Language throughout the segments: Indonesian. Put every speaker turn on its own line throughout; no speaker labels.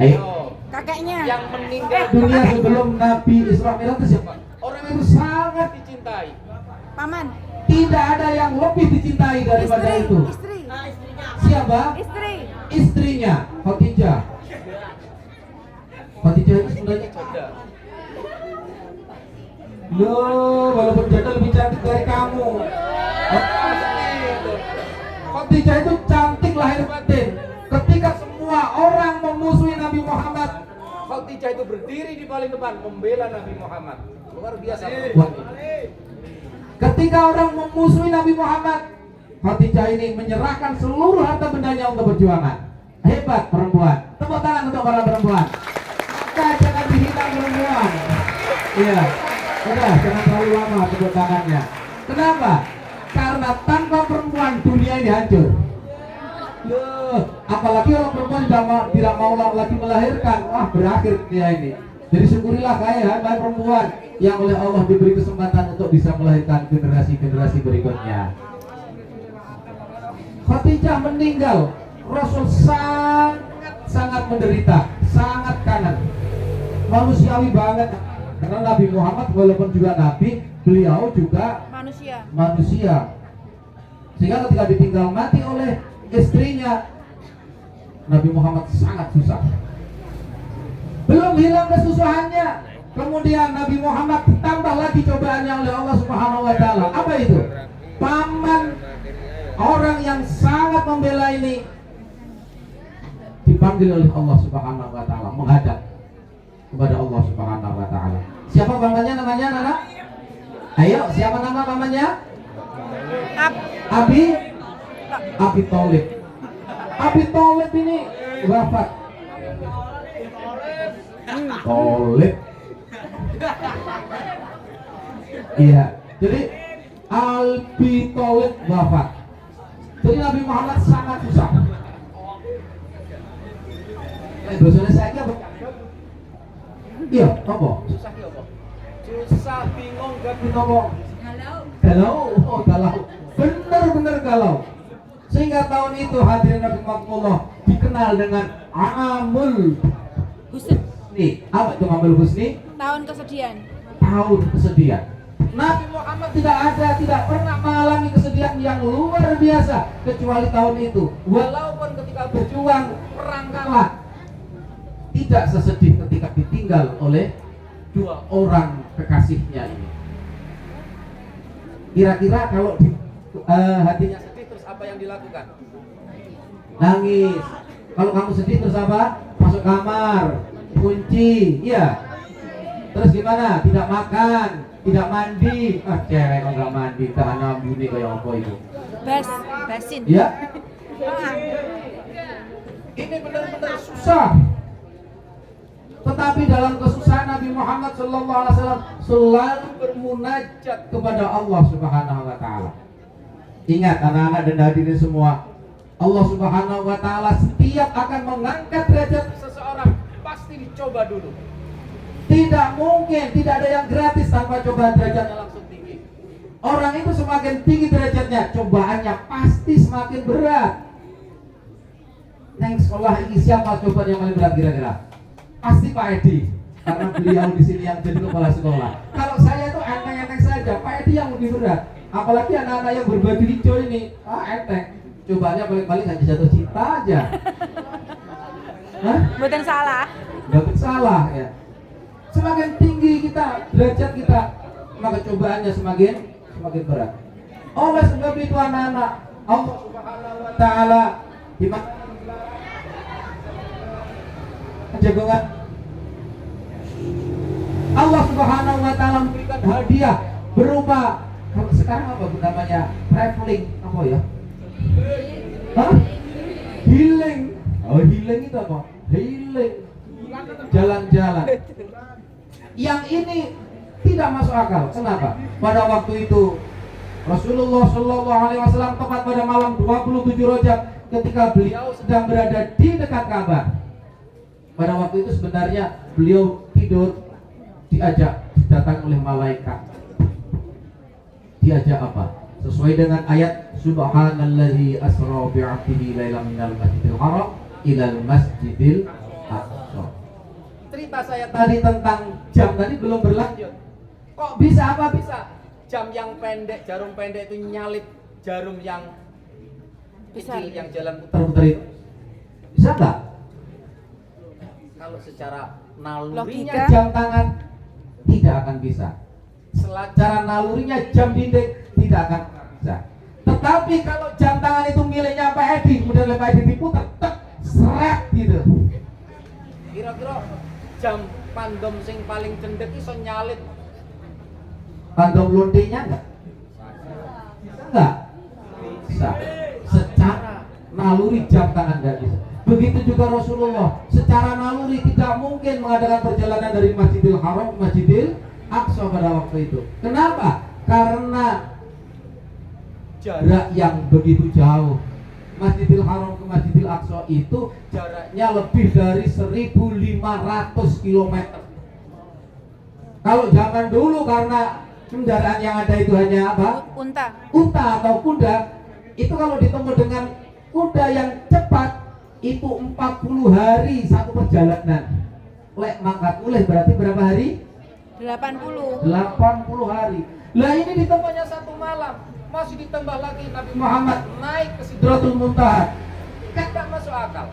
Ayo.
Kakeknya.
Yang meninggal
Dunia sebelum Nabi Isra Mi'raj itu siapa? Orang yang sangat
dicintai.
Paman.
tidak ada yang lebih dicintai daripada itu.
Istri.
Siapa?
Istri.
Istrinya, Khadijah. Khadijah itu sebenarnya
Jodoh.
loh, walaupun janda lebih cantik dari kamu. Khadijah itu cantik lahir batin. Ketika semua orang memusuhi Nabi Muhammad,
Khadijah itu berdiri di paling depan membela Nabi Muhammad. Luar biasa.
Wah. Ketika orang memusuhi Nabi Muhammad, Khadijah ini menyerahkan seluruh harta bendanya untuk perjuangan. Hebat perempuan. Tepuk tangan untuk para perempuan. Maka jangan dihina perempuan. Iya. Udah, jangan terlalu lama tepuk tangannya. Kenapa? Karena tanpa perempuan dunia ini hancur. Loh, apalagi orang perempuan tidak mau lagi melahirkan, wah berakhir dunia ini. Jadi syukurilah kalian perempuan yang oleh Allah diberi kesempatan untuk bisa melahirkan generasi-generasi berikutnya. Khadijah meninggal, Rasul sangat menderita, sangat kanan, manusiawi banget. Karena Nabi Muhammad walaupun juga Nabi, beliau juga manusia. Sehingga ketika ditinggal mati oleh istrinya, Nabi Muhammad sangat susah. Belum hilang kesusahannya, kemudian Nabi Muhammad ditambah lagi cobaannya oleh Allah Subhanahu wa taala. Apa itu? Paman orang yang sangat membela ini dipanggil oleh Allah Subhanahu wa taala menghadap kepada Allah Subhanahu wa taala. Siapa pamannya namanya, Nana? Ayo, siapa nama pamannya? Abi Thalib. Abi Thalib ini wafat. Thalib. Iya, jadi Abi Thalib wafat. Jadi Nabi Muhammad sangat susah. Bahasanya saya apa? Iya, apa?
Susah ki apa? Susah, bingung, gak
Galau. Galau. Benar-benar galau. Sehingga tahun itu hadirin rahimakumullah dikenal dengan Amul Husni. Apa itu Amul Husni?
Tahun kesedihan.
Tahun kesedihan. Nabi Muhammad tidak pernah mengalami kesedihan yang luar biasa kecuali tahun itu. Walaupun ketika berjuang perang kalah, tidak sesedih ketika ditinggal oleh dua orang kekasihnya ini. Kira-kira kalau hatinya
sedih terus apa yang dilakukan?
nangis. Kalau kamu sedih terus apa? Masuk kamar, kunci, iya. Terus gimana? Tidak makan, tidak mandi. Ah, cewek kok nggak mandi, tahan bunyi kayak apa itu?
Basin.
Ya. Ini benar-benar susah. Tetapi dalam kesusahan Nabi Muhammad SAW selalu bermunajat kepada Allah Subhanahu wa taala. Ingat anak-anak dan hadirin semua, Allah Subhanahu wa taala setiap akan mengangkat derajat seseorang pasti dicoba dulu. Tidak mungkin, tidak ada yang gratis tanpa coba derajatnya langsung tinggi. Orang itu semakin tinggi derajatnya, cobaannya pasti semakin berat. Neng sekolah ini siapa cobaan yang paling berat kira-kira? Pasti Pak Edi, karena beliau di sini yang jadi kepala sekolah. Kalau saya itu enteng-enteng saja, Pak Edi yang lebih berat. Apalagi anak-anak yang berbaju hijau ini, enteng. Cobaannya paling-paling hanya jatuh cinta aja.
Bukan salah.
Bukan salah ya. Semakin tinggi kita derajat kita, maka cobaannya semakin berat. Oleh sebab itu anak-anak, Allah Subhanahu wa taala di jagongan Allah Subhanahu wa taala memberikan hadiah berupa sekarang apa namanya? Traveling apa ya? Healing. Oh, healing itu apa? Healing. Jalan-jalan. Yang ini tidak masuk akal. Kenapa? Pada waktu itu Rasulullah Shallallahu Alaihi Wasallam tepat pada malam 27 Rajab ketika beliau sedang berada di dekat Ka'bah. Pada waktu itu sebenarnya beliau tidur, diajak datang oleh malaikat. Diajak apa? Sesuai dengan ayat Subhanallazi asra bi'abdihi lailan minal masjidil haram ilal masjidil aqsa. cerita saya tadi tentang jam tadi belum berlanjut. Kok bisa, apa bisa? Jam yang pendek, jarum pendek itu nyalip jarum yang kecil yang jalan putar-putar itu. Bisa nggak? Kalau secara nalurinya
Logika.
jam tangan tidak akan bisa. Secara nalurinya jam dinding tidak akan bisa. Tetapi kalau jam tangan itu miliknya Pak Edi, kemudian oleh Pak Edi diputar, tek, seret gitu. Kira-kira jam pandom sing paling cendek iso nyalip pandom lontinya enggak? Bisa enggak? Bisa. Secara naluri jam tangan enggak bisa. Begitu juga Rasulullah, secara naluri tidak mungkin mengadakan perjalanan dari Masjidil Haram ke Masjidil Aqsa pada waktu itu. Kenapa? Karena jarak yang begitu jauh. Masjidil Haram ke Masjidil Aqsa itu jaraknya lebih dari 1.500 km. Kalau zaman dulu karena kendaraan yang ada itu hanya apa?
Unta.
Unta atau kuda. Itu kalau ditemu dengan kuda yang cepat itu 40 hari satu perjalanan. Lek mangkat mulai berarti berapa hari?
80.
80 hari. Lah ini ditemunya satu malam. Masih ditambah lagi Nabi Muhammad naik ke Sidratul Muntaha. Kan tak masuk akal.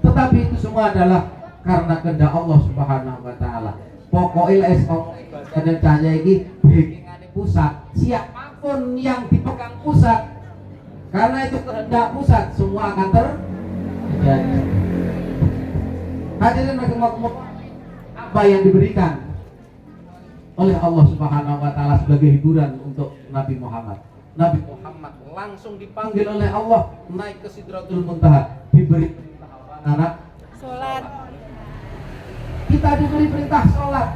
Tetapi itu semua adalah karena kehendak Allah Subhanahu wa taala. Pokoknya es dan cahaya ini bingane pusat. Siapapun yang dipegang pusat, karena itu kehendak pusat, semua akan terjadi. Hadirin rahimakumullah, apa yang diberikan oleh Allah Subhanahu wa taala sebagai hiburan untuk Nabi Muhammad. Nabi Muhammad langsung dipanggil oleh Allah naik ke Sidratul Muntaha, diberi perintah apa, anak?
Sholat.
Kita diberi perintah sholat.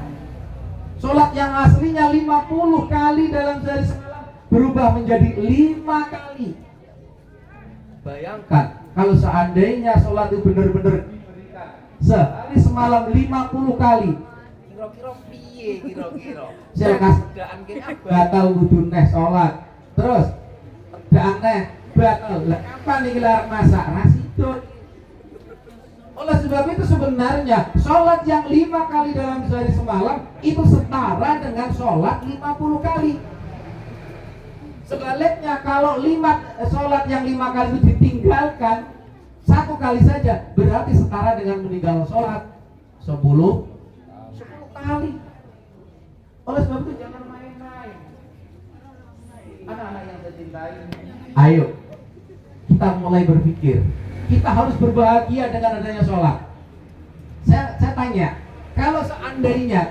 Sholat yang aslinya 50 kali dalam sehari semalam berubah menjadi 5 kali. Bayangkan kalau seandainya sholat itu benar-benar diberikan sehari semalam 50 kali. Kira-kira piye kira-kira? Saya kasih batal kudu neh sholat. Terus dak neh batal. Lah kapan iki larang masak? Rasidun. Oleh sebab itu sebenarnya sholat yang 5 kali dalam sehari semalam itu setara dengan sholat 50 kali. Sebaliknya kalau sholat yang 5 kali itu ditinggalkan 1 kali saja berarti setara dengan meninggal sholat 10 kali. Oleh sebab itu jangan main-main. Anak-anak yang saya cintai, ayo kita mulai berpikir. Kita harus berbahagia dengan adanya sholat. Saya tanya, kalau seandainya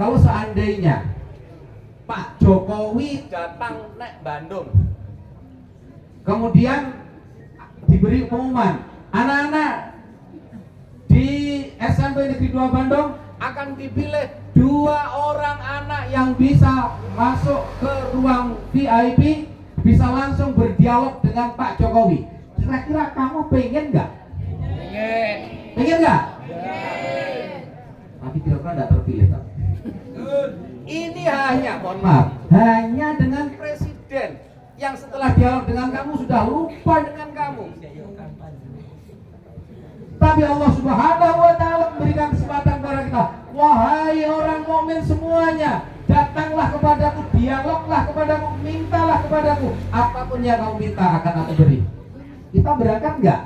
Pak Jokowi datang naik Bandung, kemudian diberi pengumuman, anak-anak di SMP Negeri 2 Bandung akan dipilih 2 orang anak yang bisa masuk ke ruang VIP, bisa langsung berdialog dengan Pak Jokowi. Kira-kira kamu pengen nggak? Pengen nggak? Tapi kira-kira nggak terpilih tak? Ini hanya, mohon maaf, hanya dengan presiden yang setelah dialog dengan kamu sudah lupa dengan kamu. Tapi Allah Subhanahu wa taala memberikan kesempatan kepada kita. Wahai orang mukmin semuanya, datanglah kepadaku, dialoglah kepadaku, mintalah kepadaku. Apapun yang kamu minta akan aku beri. Kita berangkat enggak?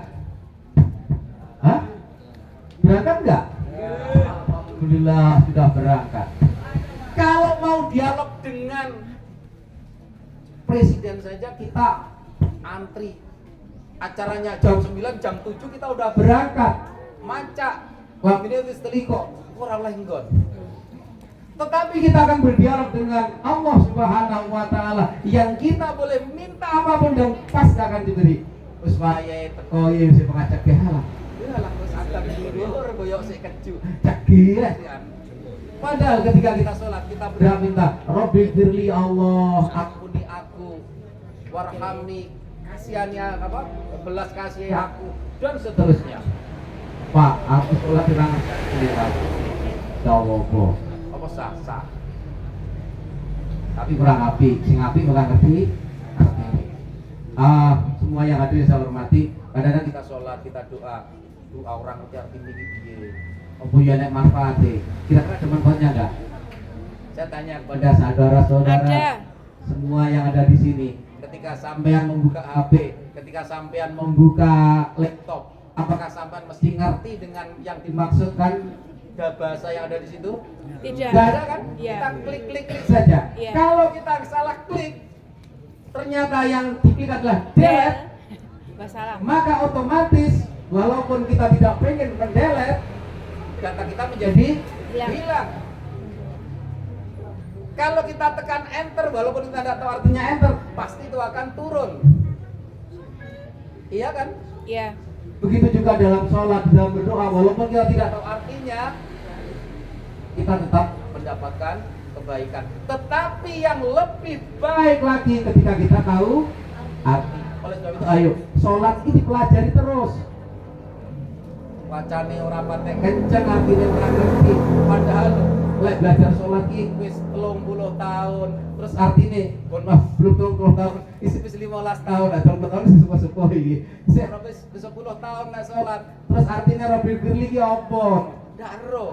Hah? Berangkat enggak? Alhamdulillah sudah berangkat. Kalau mau dialog dengan presiden saja kita antri. Acaranya jam 9, jam 7 kita udah berangkat. Macak, wabine wis teliko, ora oleh nggon. Tetapi kita akan berdialog dengan Allah Subhanahu wa taala yang kita boleh minta apapun dan pasti akan diberi. Wis wayahe teko ya sing pengajak halah. Halah wis adab dhuwur koyo sik keju. Cegih. Padahal ketika kita sholat kita berdoa minta, Rabbil firli Allah, ampuni aku, warhamni, kasihani apa? Belas kasihi aku dan seterusnya. Pak, aku sholat di tangan kulit aku. Dawopo. Apa sah? Tapi kurang api, sing api kurang ngerti. Semua yang hadir saya hormati. Kadang-kadang kita sholat, kita doa.
orang ngerti arti ini piye.
Apa ya nek manfaatnya? Kira-kira ada manfaatnya enggak?
Saya tanya
Pada
kepada
saudara-saudara
Ada.
semua yang ada di sini, ketika sampean membuka HP, ketika sampean membuka laptop, apakah sampean mesti ngerti dengan yang dimaksudkan bahasa yang ada di situ?
Tidak.
Nggak ada kan?
Iya.
Kita klik
Saja.
Iya.
Kalau kita salah klik, ternyata yang diklik adalah delete,
Wassalam.
maka otomatis walaupun kita tidak pengen mendelete, data kita menjadi
Hilang.
hilang. Kalau kita tekan enter, walaupun kita tidak tahu artinya enter, pasti itu akan turun. Iya kan?
Iya.
Begitu juga dalam sholat, dalam berdoa, walaupun kita tidak tahu artinya, kita tetap mendapatkan kebaikan. Tetapi yang lebih baik lagi ketika kita tahu arti. Oleh sebab itu, ayo, sholat ini dipelajari terus. Wacane ora patek kenceng, artinya ora ngerti. Padahal lek belajar sholat iki wis 30 tahun. Terus artine, mohon maaf, belum 30 tahun, isi wis 15 tahun. Nah, 30 tahun wis sepuh-sepuh iki. Sik wis 10 tahun nek sholat. Terus artinya Rabbil Firli iki apa? Ndak ero.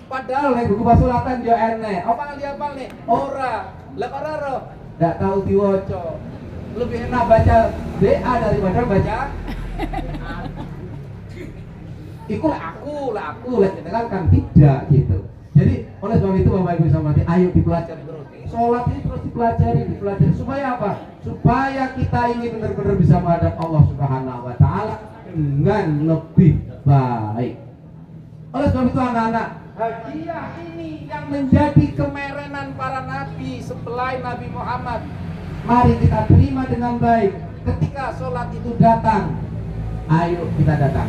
Padahal nek buku pasulatan yo enek. Apa ngali apal nih? Ora. Lah kok ora ero? Ndak tahu diwaca. Lebih enak baca BA daripada baca Iku aku lah kan tidak gitu. Jadi oleh sebab itu Bapak Ibu sama mati, ayo dipelajari terus. Sholat ini terus dipelajari supaya apa? Supaya kita ini benar-benar bisa menghadap Allah Subhanahu Wa Taala dengan lebih baik. Oleh sebab itu anak-anak, hadiah ini yang menjadi kemerenan para nabi selain Nabi Muhammad. Mari kita terima dengan baik. Ketika sholat itu datang, ayo kita datang.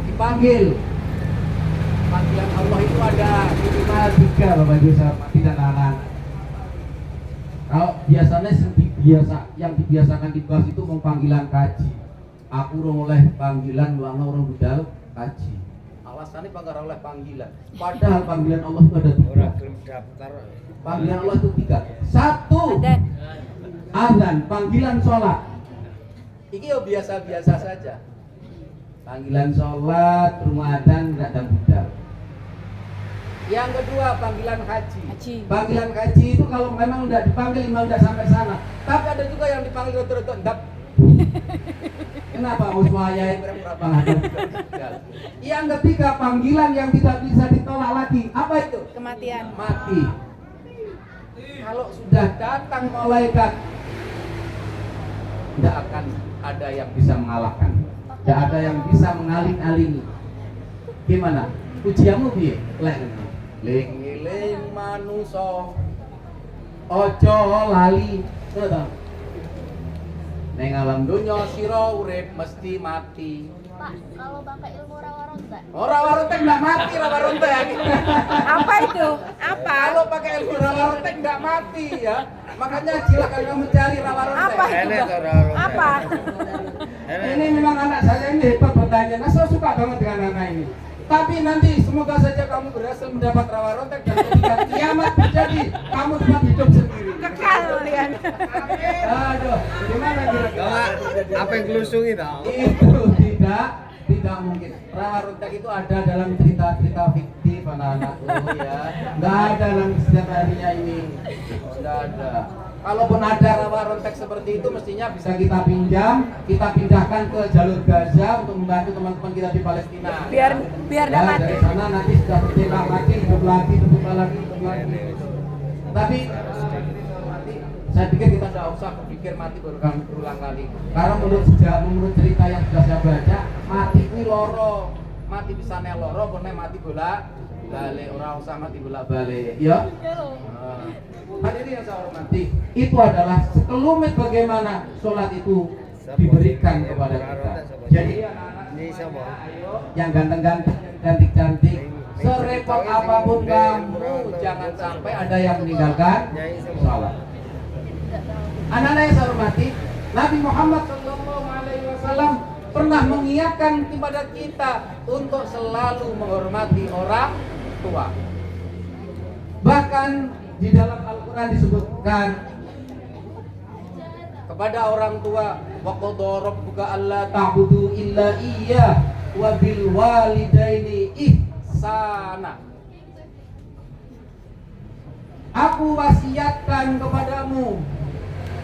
Dipanggil. Panggilan Allah itu ada minimal 3 Bapak Ibu sahabat dan anak-anak. Kalau biasanya yang dibiasakan dibahas itu mau panggilan kaji. Aku oleh panggilan luang orang budal kaji. Alasannya bangga oleh panggilan. Padahal panggilan Allah itu ada 3. Panggilan Allah itu 3. 1
Dan
azan, panggilan sholat. Ini ya biasa-biasa saja. Panggilan sholat, rumah adzan, dan budal. Yang kedua panggilan haji. Panggilan haji itu kalau memang udah dipanggil memang udah sampai sana. Tapi ada juga yang dipanggil rotor-rotor endap. Kenapa uswaya yang berapa Yang ketiga panggilan yang tidak bisa ditolak lagi. Apa itu?
kematian.
Mati. Kalau sudah datang malaikat, tidak akan ada yang bisa mengalahkan. Tidak ada yang bisa mengaling-alingi. Gimana? Ujianmu piye? Ling-ling manusa ojo lali. Ngono. Neng alam dunya sira urip mesti mati.
Pak, kalau pakai ilmu rawarontek?
Rawarontek enggak mati rawarontek.
Apa itu? Apa?
Kalau pakai ilmu rawarontek enggak mati ya. Makanya silakan kamu cari rawarontek.
Apa itu? Apa?
Ini memang anak saya ini hebat bertanya. Nah, saya suka banget dengan anak ini. Tapi nanti semoga saja kamu berhasil mendapat rawarontek dan ketika kiamat terjadi, kamu tetap hidup sendiri.
Kekal kalian.
Aduh, gimana kira-kira?
Apa yang kelusung itu?
Itu tidak mungkin. Rawarontek itu ada dalam cerita-cerita fiktif anak-anakku ya. Nggak ada dalam sehari-harinya ini. Nggak ada. Kalaupun ada rawarontek seperti itu mestinya bisa kita pinjam, kita pindahkan ke jalur Gaza untuk membantu teman-teman kita di Palestina.
Biar enggak mati.
Dari sana nanti sudah tertembak mati, hidup lagi. Tapi saya pikir kita tidak usah berpikir mati berulang kali. Karena menurut cerita yang sudah saya baca, mati ini loro, mati bisa loro, karena mati bola balik, orang usah mati bola balik, ya. Hadirin yang saya hormati, itu adalah sekelumit bagaimana sholat itu diberikan kepada kita. Jadi yang ganteng-ganteng, cantik-cantik, serepot apapun kamu, jangan sampai ada yang meninggalkan sholat. Anak-anak yang saya hormati, Nabi Muhammad SAW pernah mengingatkan kepada kita untuk selalu menghormati orang tua. Bahkan di dalam Al-Quran disebutkan
kepada orang tua, wa qadha rabbuka alla
ta'budu illa iyyah wa bil walidaini ihsana. Aku wasiatkan kepadamu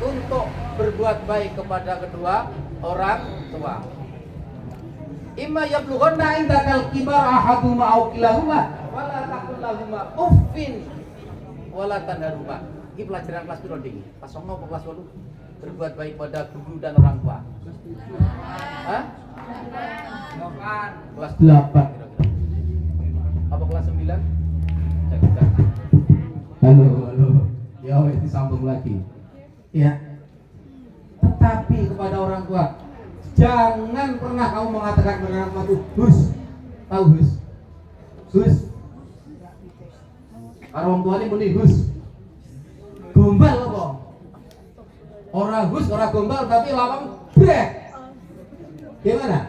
untuk berbuat baik kepada kedua orang tua.
imma yablughanna indakal kibar ahaduhuma aw kilahuma wala taqul lahuma uffin
Wala tanharuma. Ini pelajaran kelas piro ding? Kelas 9 apa kelas 8? Berbuat baik pada guru dan orang tua. Hah? Kelas
8.
kira-kira. Apa kelas 9? Cek.
Halo. Ya wes disambung lagi. Ya. Tetapi kepada orang tua, jangan pernah kamu mengatakan kepada orang tua itu hus. Tahu hus? Hus. Orang tua ini muni hus. Gombal apa? Orang hus, orang gombal tapi lawang brek. Gimana?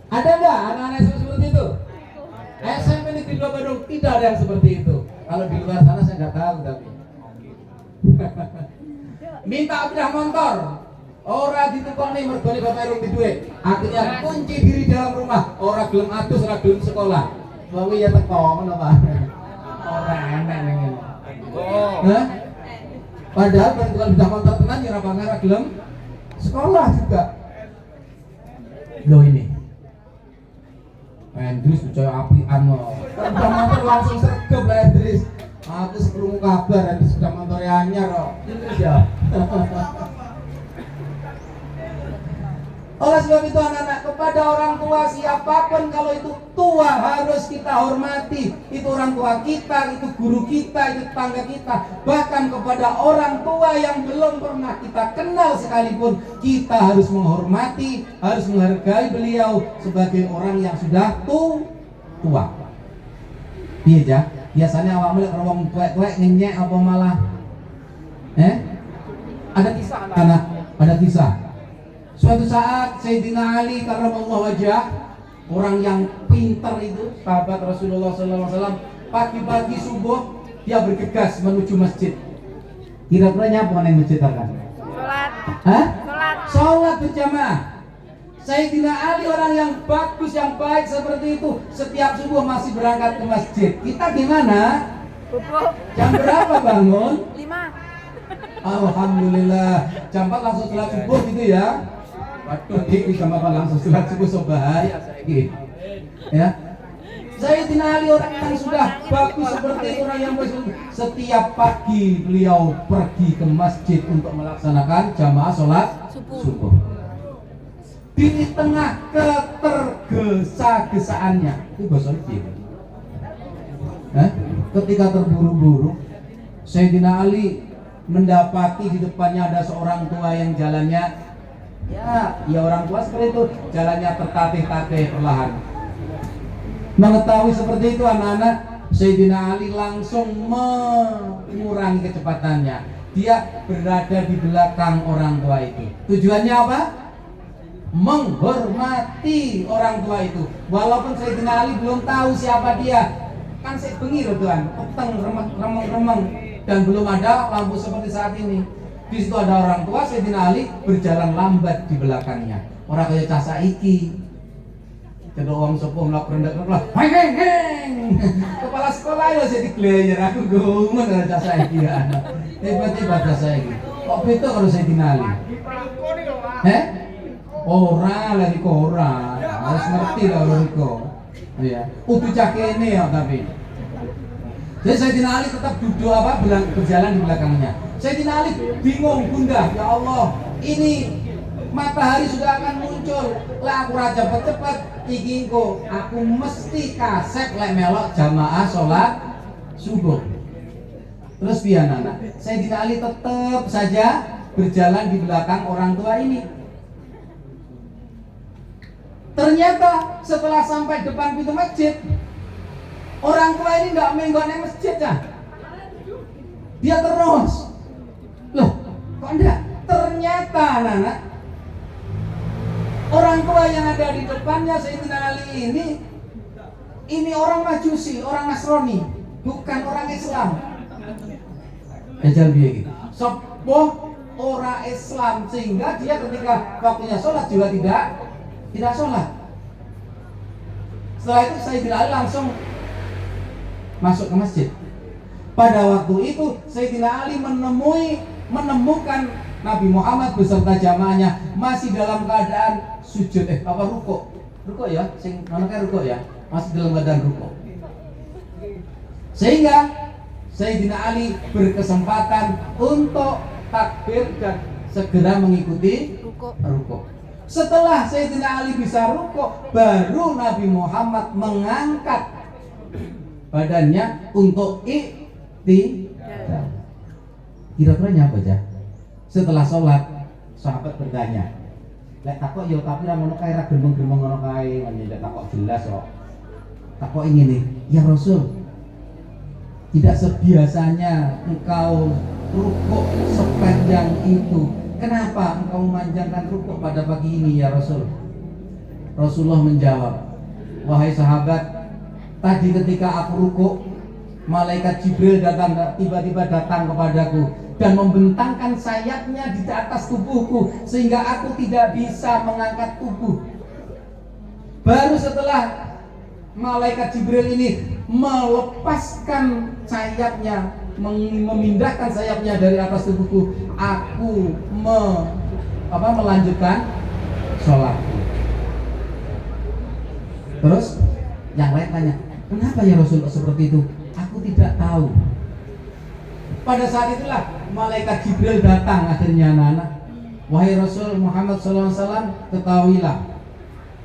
Ada enggak anak-anak seperti itu? SMP Negeri 2 Bandung tidak ada yang seperti itu. Kalau di luar sana saya nggak tahu tapi. Minta pindah motor. Ora ditukoni mergone bapak rung duwe. Akhirnya kunci diri dalam rumah. Ora gelem adus, ora gelem sekolah. Wong ya teko ngono Pak. Ora enak ngene. Hah? Padahal kalau pindah motor tenan ya ora gelem sekolah juga. Loh ini. Endris percaya apian loh. Pindah motor langsung sergap lah Endris. Aku sebelum kabar Endris pindah motor anyar loh. Endris ya. Oleh sebab itu anak-anak, kepada orang tua siapapun kalau itu tua harus kita hormati. Itu orang tua kita, itu guru kita, itu tetangga kita. Bahkan kepada orang tua yang belum pernah kita kenal sekalipun, kita harus menghormati, harus menghargai beliau sebagai orang yang sudah tua. Iya ja, biasanya awak mulai kalau tuwek-tuwek ngenyek apa malah ada kisah anak, ada kisah. Suatu saat Sayyidina Ali karramallahu wajhah, orang yang pintar itu, sahabat Rasulullah SAW, pagi-pagi subuh dia bergegas menuju masjid. Kira-kira nyapa nang masjid kan?
Sholat.
Hah?
Sholat.
Sholat berjamaah. Sayyidina Ali orang yang bagus, yang baik seperti itu, setiap subuh masih berangkat ke masjid. Kita gimana?
Bubuk.
Jam berapa bangun?
5.
Alhamdulillah. Jam 4 langsung sholat subuh gitu ya. Waduh, ini jam 4 langsung sholat subuh so bahaya saya. Ya. Sayyidina Ali orang yang sudah bagus seperti itu, orang yang bagus. Setiap pagi beliau pergi ke masjid untuk melaksanakan jamaah sholat subuh. Di tengah ketergesa-gesaannya, itu bahasa Arab. Ketika terburu-buru, Sayyidina Ali mendapati di depannya ada seorang tua yang jalannya ya orang tua seperti itu, jalannya tertatih-tatih perlahan. Mengetahui seperti itu anak-anak, Sayyidina Ali langsung mengurangi kecepatannya. Dia berada di belakang orang tua itu. Tujuannya apa? Menghormati orang tua itu. Walaupun Sayyidina Ali belum tahu siapa dia. Kan saya bengir tuan, peteng, remeng-remeng, dan belum ada lampu seperti saat ini. Di situ ada orang tua, Sayyidina Ali berjalan lambat di belakangnya. Orang kaya cah saiki. Kedua orang sepuh melakukan rendah-rendah. Heng. Kepala sekolah ya jadi glayer. Aku gumun ada cah saiki ya. Hebat-hebat cah saiki. Kok beda kalau Sayyidina Ali? Ora lagi kok ora. Harus ngerti lah lho. Iya. Kudu cah kene ya tapi. Jadi Sayyidina Ali tetap duduk berjalan di belakangnya. Sayyidina Ali bingung, bunda, ya Allah, ini matahari sudah akan muncul. Lah aku raja cepat iki engko aku mesti kasep lek melok jamaah sholat subuh. Terus piye anak? Sayyidina Ali tetap saja berjalan di belakang orang tua ini. Ternyata setelah sampai depan pintu masjid, orang tua ini nggak menggone masjid ya. Dia terus. Loh, kok enggak? Ternyata anak-anak, orang tua yang ada di depannya Sayyidina Ali ini orang Majusi, orang Nasrani, bukan orang Islam. Jajal biye iki. Sopo orang Islam, sehingga dia ketika waktunya sholat juga tidak sholat. Setelah itu Sayyidina Ali langsung masuk ke masjid. Pada waktu itu Sayyidina Ali menemukan Nabi Muhammad beserta jamaahnya masih dalam keadaan sujud, rukuk ya, sing manakah rukuk ya, masih dalam keadaan rukuk. Sehingga Sayyidina Ali berkesempatan untuk takbir dan segera mengikuti rukuk. Setelah Sayyidina Ali bisa rukuk, baru Nabi Muhammad mengangkat badannya untuk iktidal. Kira-kira apa aja? Setelah sholat, sahabat bertanya, lek takok yo tapi ra ngono kae, ra gemeng-gemeng ngono kae, lek takok jelas kok. Takok ini, ya Rasul, tidak sebiasanya engkau rukuk sepanjang itu. Kenapa engkau memanjangkan rukuk pada pagi ini ya Rasul? Rasulullah menjawab, wahai sahabat, tadi ketika aku rukuk, malaikat Jibril tiba-tiba datang kepadaku dan membentangkan sayapnya di atas tubuhku sehingga aku tidak bisa mengangkat tubuh. Baru setelah malaikat Jibril ini melepaskan sayapnya, memindahkan sayapnya dari atas tubuhku, aku melanjutkan sholatku. Terus yang lain tanya, kenapa ya Rasul seperti itu? Aku tidak tahu. Pada saat itulah malaikat Jibril datang akhirnya, anak-anak, wahai Rasul Muhammad SAW, ketahuilah,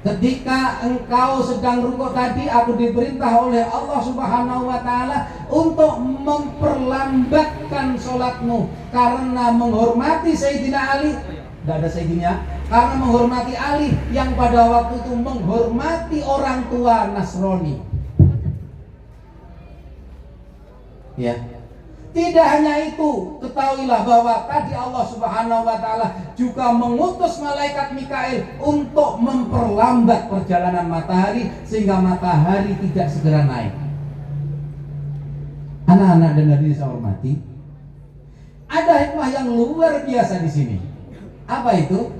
ketika engkau sedang rukuk tadi, aku diperintah oleh Allah Subhanahu wa Ta'ala untuk memperlambatkan sholatmu karena menghormati Sayyidina Ali. Tidak ada Sayyidina, karena menghormati Ali yang pada waktu itu menghormati orang tua Nasrani. Ya. Tidak hanya itu, ketahuilah bahwa tadi Allah Subhanahu wa Ta'ala juga mengutus malaikat Mikail untuk memperlambat perjalanan matahari sehingga matahari tidak segera naik. Anak-anak dan hadirin saya hormati, ada hikmah yang luar biasa di sini. Apa itu?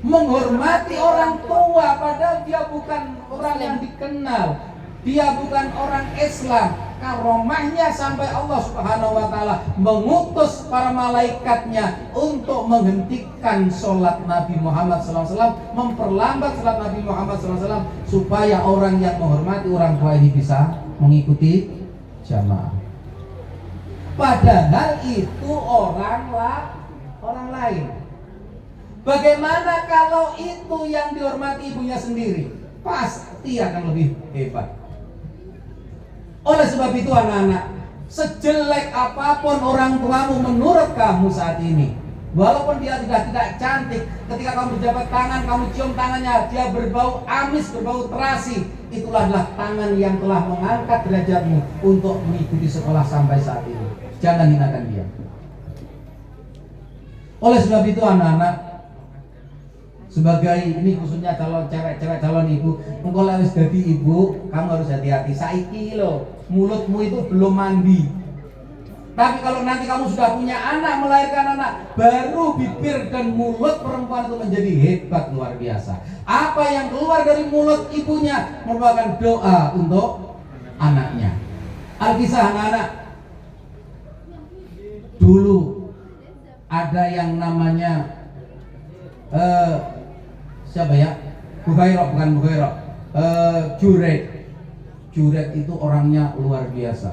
Menghormati orang tua padahal dia bukan orang yang dikenal, dia bukan orang Islam. Karomahnya sampai Allah Subhanahu wa Ta'ala mengutus para malaikatnya untuk menghentikan sholat Nabi Muhammad SAW, memperlambat sholat Nabi Muhammad SAW supaya orang yang menghormati orang tua ini bisa mengikuti jamaah. Padahal itu orang lain. Bagaimana kalau itu yang dihormati ibunya sendiri? Pasti akan lebih hebat. Oleh sebab itu anak-anak, sejelek apapun orang tuamu menurut kamu saat ini, walaupun dia tidak cantik, ketika kamu berjabat tangan, kamu cium tangannya, dia berbau amis, berbau terasi, itulah tangan yang telah mengangkat derajatmu untuk mengikuti sekolah sampai saat ini. Jangan hinakan dia. Oleh sebab itu anak-anak, sebagai ini khususnya calon cewek-cewek calon ibu, engkau harus jadi ibu, kamu harus hati-hati. Saiki lo, mulutmu itu belum mandi. Tapi kalau nanti kamu sudah punya anak, melahirkan anak, baru bibir dan mulut perempuan itu menjadi hebat luar biasa. Apa yang keluar dari mulut ibunya merupakan doa untuk anaknya. Alkisah anak-anak, dulu ada yang namanya siapa ya? Bukan Bukhairah. Juret itu orangnya luar biasa.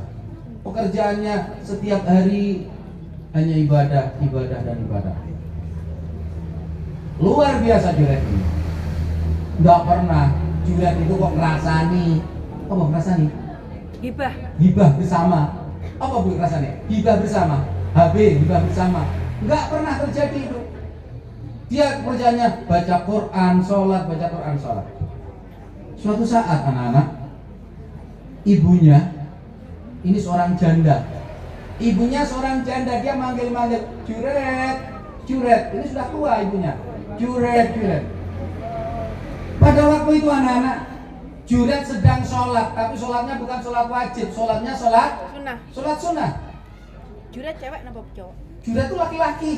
Pekerjaannya setiap hari hanya ibadah dan ibadah. Luar biasa Juret ini. Enggak pernah Juret itu kok ngerasani. Apa ngerasani? Hibah bersama. Apa bu ngerasani? Hibah bersama. Hibah bersama. Enggak pernah terjadi itu. Dia kerjanya baca Quran, sholat, baca Quran, sholat. Suatu saat anak-anak, ibunya ini seorang janda. Ibunya seorang janda, dia manggil-manggil, Juret. Ini sudah tua ibunya. Juret. Pada waktu itu anak-anak, Juret sedang sholat, tapi sholatnya bukan sholat wajib, sholatnya sholat sunnah. Juret
cewek apa cowok?
Juret itu laki-laki.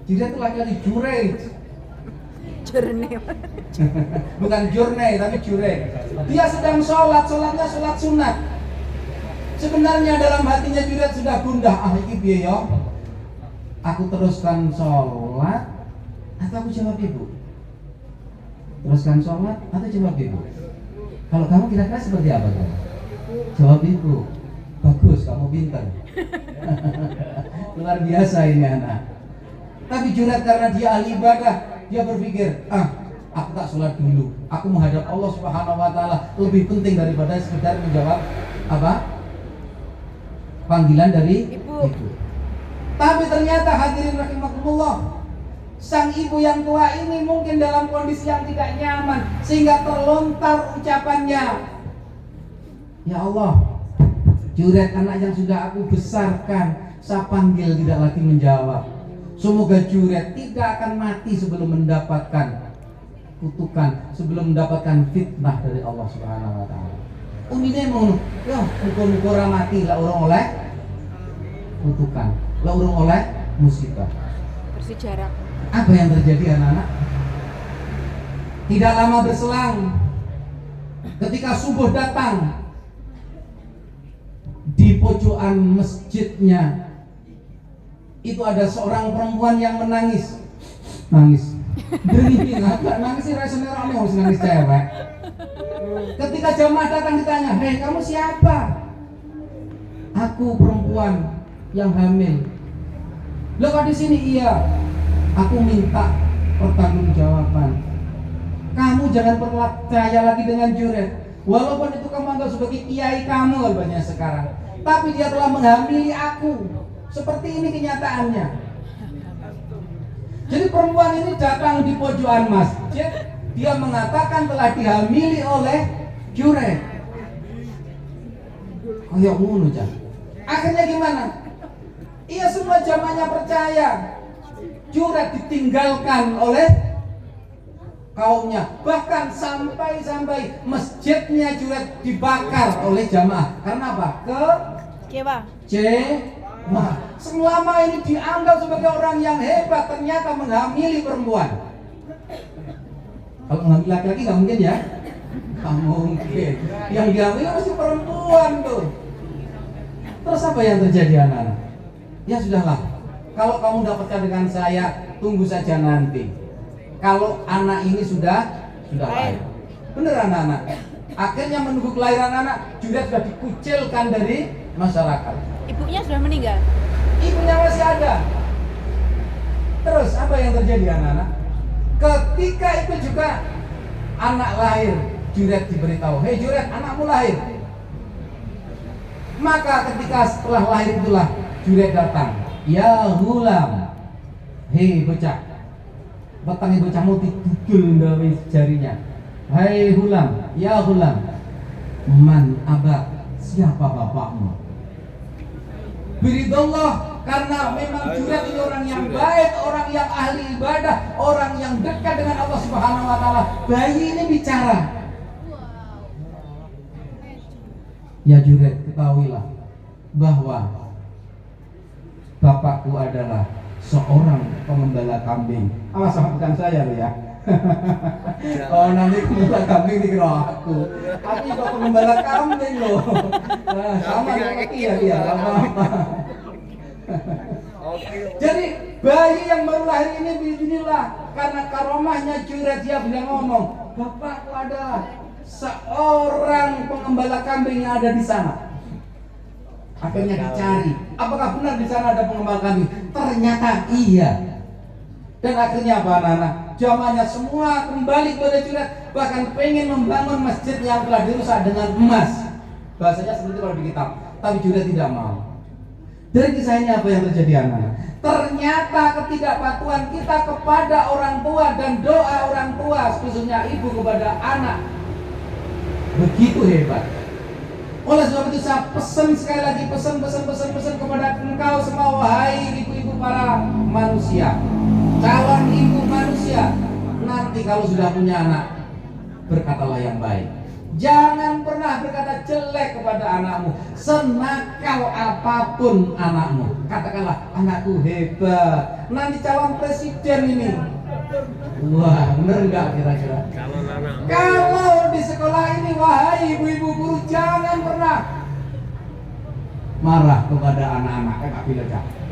Juret itu laki-laki juret.
Jernih.
Bukan jurne tapi juret. Dia sedang sholatnya sholat sunat. Sebenarnya dalam hatinya juret sudah gundah. Iki piye yo? Aku teruskan sholat atau aku jawab ibu? Teruskan sholat atau jawab ibu? Kalau kamu kira-kira seperti apa kamu? Jawab ibu. Bagus, kamu pintar. Luar biasa ini anak. Tapi juret karena dia ahli ibadah, dia berpikir, aku tak sholat dulu. Aku menghadap Allah Subhanahu Wa Taala lebih penting daripada sekedar menjawab apa? Panggilan dari
Ibu.
Tapi ternyata hadirin rahimakumullah, sang ibu yang tua ini mungkin dalam kondisi yang tidak nyaman sehingga terlontar ucapannya, ya Allah, juret anak yang sudah aku besarkan, saya panggil tidak lagi menjawab. Semoga juret tidak akan mati sebelum mendapatkan kutukan, sebelum mendapatkan fitnah dari Allah Subhanahu Wa Taala. Umine ngono, ya muga-muga ora mati lah orang oleh kutukan, lah orang oleh musibah.
Bersih jarak.
Apa yang terjadi anak-anak? Tidak lama berselang, ketika subuh datang, di pojokan masjidnya itu ada seorang perempuan yang menangis. Berdiri, nangis sih rasanya rame, harus nangis cewek. Ketika jamaah datang ditanya, hei kamu siapa? Aku perempuan yang hamil. Lo kok di sini? Iya. Aku minta pertanggungjawaban. Kamu jangan percaya lagi dengan juret. Walaupun itu kamu anggap sebagai kiai kamu banyak sekarang, tapi dia telah menghamili aku. Seperti ini kenyataannya. Jadi perempuan ini datang di pojokan masjid, dia mengatakan telah dihamili oleh juret. Kayak ngono Cak. Akhirnya gimana? Iya, semua jamaahnya percaya. Juret ditinggalkan oleh kaumnya. Bahkan sampai masjidnya juret dibakar oleh jamaah. Karena apa? Kecewa. Selama ini dianggap sebagai orang yang hebat, ternyata menghamili perempuan. Kalau menghamili laki-laki nggak mungkin ya? Nggak mungkin. Yang dihamili mesti perempuan tuh. Terus apa yang terjadi anak-anak? Ya sudahlah. Kalau kamu dapat percaya dengan saya, tunggu saja nanti. Kalau anak ini sudah lahir. Bener anak-anak. Akhirnya menunggu kelahiran anak, juret sudah dikucilkan dari masyarakat.
Ibunya sudah meninggal.
Ibunya masih ada. Terus apa yang terjadi anak-anak? Ketika itu juga anak lahir, juret diberitahu, hei juret, anakmu lahir. Maka ketika setelah lahir itulah juret datang, ya hulam, hei bocah, batangnya bocahmu didudul dari jarinya. Hei hulam, ya hulam, man abak, siapa bapakmu? Biridallah, karena memang juret ini orang yang baik, orang yang ahli ibadah, orang yang dekat dengan Allah Subhanahu Wa Taala. Bayi ini bicara. Ya juret, ketahuilah bahwa bapakku adalah seorang pengembala kambing. Awas sama bukan saya loh ya. Oh nanti pengembala kambing dikira aku. Aku juga pengembala kambing loh. Nah, sama seperti ya dia, apa-apa. Jadi bayi yang baru lahir ini bismillah, karena karomahnya juret dia bilang ngomong, bapakku adalah seorang pengembala kambing yang ada di sana. Akhirnya dicari, apakah benar di sana ada pengembala kambing? Ternyata iya. Dan akhirnya apa anak-anak? Jamaahnya semua kembali kepada juret, bahkan pengen membangun masjid yang telah dirusak dengan emas. Bahasanya seperti kalau di kitab, tapi juret tidak mau. Dari kisah ini apa yang terjadi anak-anak? Ternyata ketidakpatuhan kita kepada orang tua dan doa orang tua, khususnya ibu kepada anak, begitu hebat. Oleh sebab itu saya pesan sekali lagi, pesan kepada engkau semua, wahai ibu-ibu para manusia, calon ibu manusia, nanti kalau sudah punya anak, berkatalah yang baik. Jangan pernah berkata jelek kepada anakmu. Senakal apapun anakmu, katakanlah anakku hebat, nanti calon presiden ini. Wah, bener nggak kira-kira? Kalau di sekolah ini, wahai ibu-ibu guru, jangan pernah marah kepada anak-anak.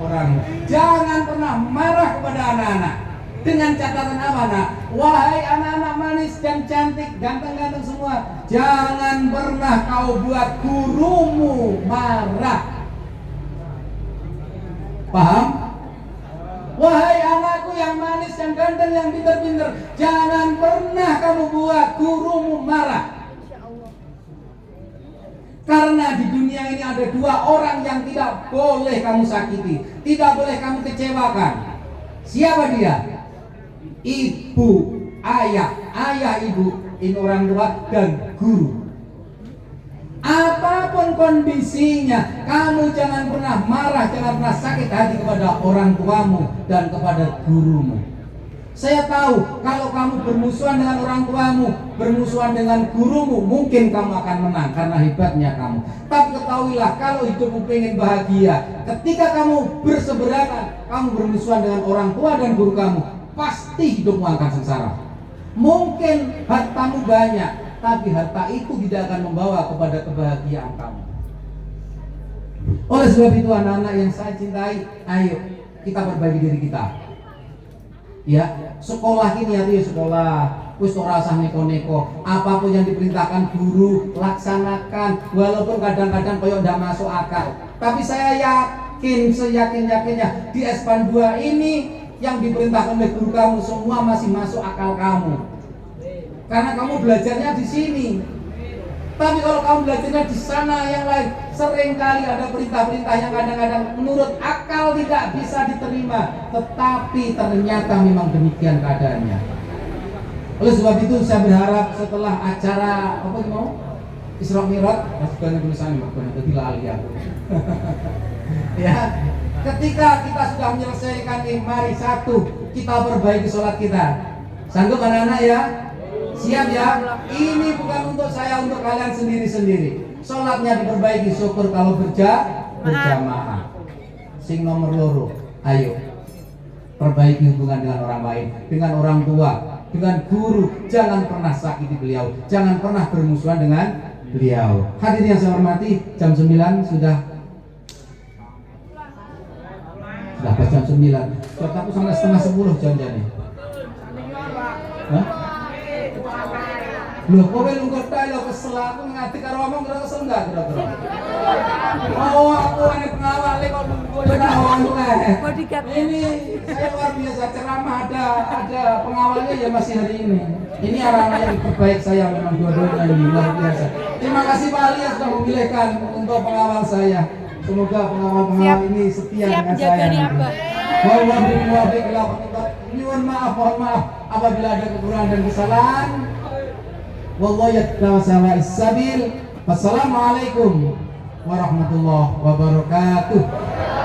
Orang jangan pernah marah kepada anak-anak. Dengan catatan apa, nak? Wahai anak-anak manis dan cantik, ganteng-ganteng semua, jangan pernah kau buat gurumu marah. Paham? Wahai anakku yang manis, yang ganteng, yang pintar-pintar, jangan pernah kamu buat gurumu marah. Karena di dunia ini ada dua orang yang tidak boleh kamu sakiti, tidak boleh kamu kecewakan. Siapa dia? Ibu, ayah ibu, ini orang tua dan guru. Apapun kondisinya, kamu jangan pernah marah, jangan pernah sakit hati kepada orang tuamu dan kepada gurumu. Saya tahu kalau kamu bermusuhan dengan orang tuamu, bermusuhan dengan gurumu, mungkin kamu akan menang karena hebatnya kamu. Tapi ketahuilah, kalau hidupmu pengen bahagia, ketika kamu berseberangan, kamu bermusuhan dengan orang tua dan guru kamu, pasti hidupmu akan sengsara. Mungkin hartamu banyak, tapi harta itu tidak akan membawa kepada kebahagiaan kamu. Oleh sebab itu, anak-anak yang saya cintai, ayo kita perbaiki diri kita. Ya, sekolah ini artinya sekolah, wis ora usah neko-neko. Apapun yang diperintahkan guru, laksanakan, walaupun kadang-kadang koyo ndak masuk akal. Tapi saya yakin, seyakin-yakinnya di S-Pan 2 ini yang diperintahkan oleh guru kamu semua masih masuk akal kamu, karena kamu belajarnya di sini. Tapi kalau kamu belajarnya di sana yang lain, seringkali ada perintah-perintah yang kadang-kadang menurut akal tidak bisa diterima, tetapi ternyata memang demikian keadaannya. Oleh sebab itu saya berharap setelah acara apa ini mau Isra Mi'raj, masukkan tulisan bukan itu lali aku. Ya. Ketika kita sudah menyelesaikan ini, mari satu, kita perbaiki sholat kita. Sanggup anak-anak ya? Siap ya? Ini bukan untuk saya, untuk kalian sendiri-sendiri. Sholatnya diperbaiki, syukur kalau berjamaah. Sing nomor loro, ayo perbaiki hubungan dengan orang lain, dengan orang tua, dengan guru. Jangan pernah sakiti beliau, jangan pernah bermusuhan dengan beliau. Hadirin yang saya hormati, jam 9 sudah pas jam 9, tapi sampai setengah 10 jangan-jangan. Hah? Loh, kowe lu ngerti lo kesel aku ngati karo omong kira kesel enggak kira-kira? Oh, aku ini pengawal kok ngomong ini saya luar biasa ceramah ada pengawalnya ya masih hari ini. Ini anak-anak yang terbaik saya memang dua-duanya ini luar biasa. Terima kasih Pak Ali yang sudah memilihkan untuk pengawal saya. Semoga pengawal-pengawal ini setia dengan saya. Mohon maaf apabila ada kekurangan dan kesalahan. Wallahu yatawalla sabil. Wassalamualaikum warahmatullahi wabarakatuh.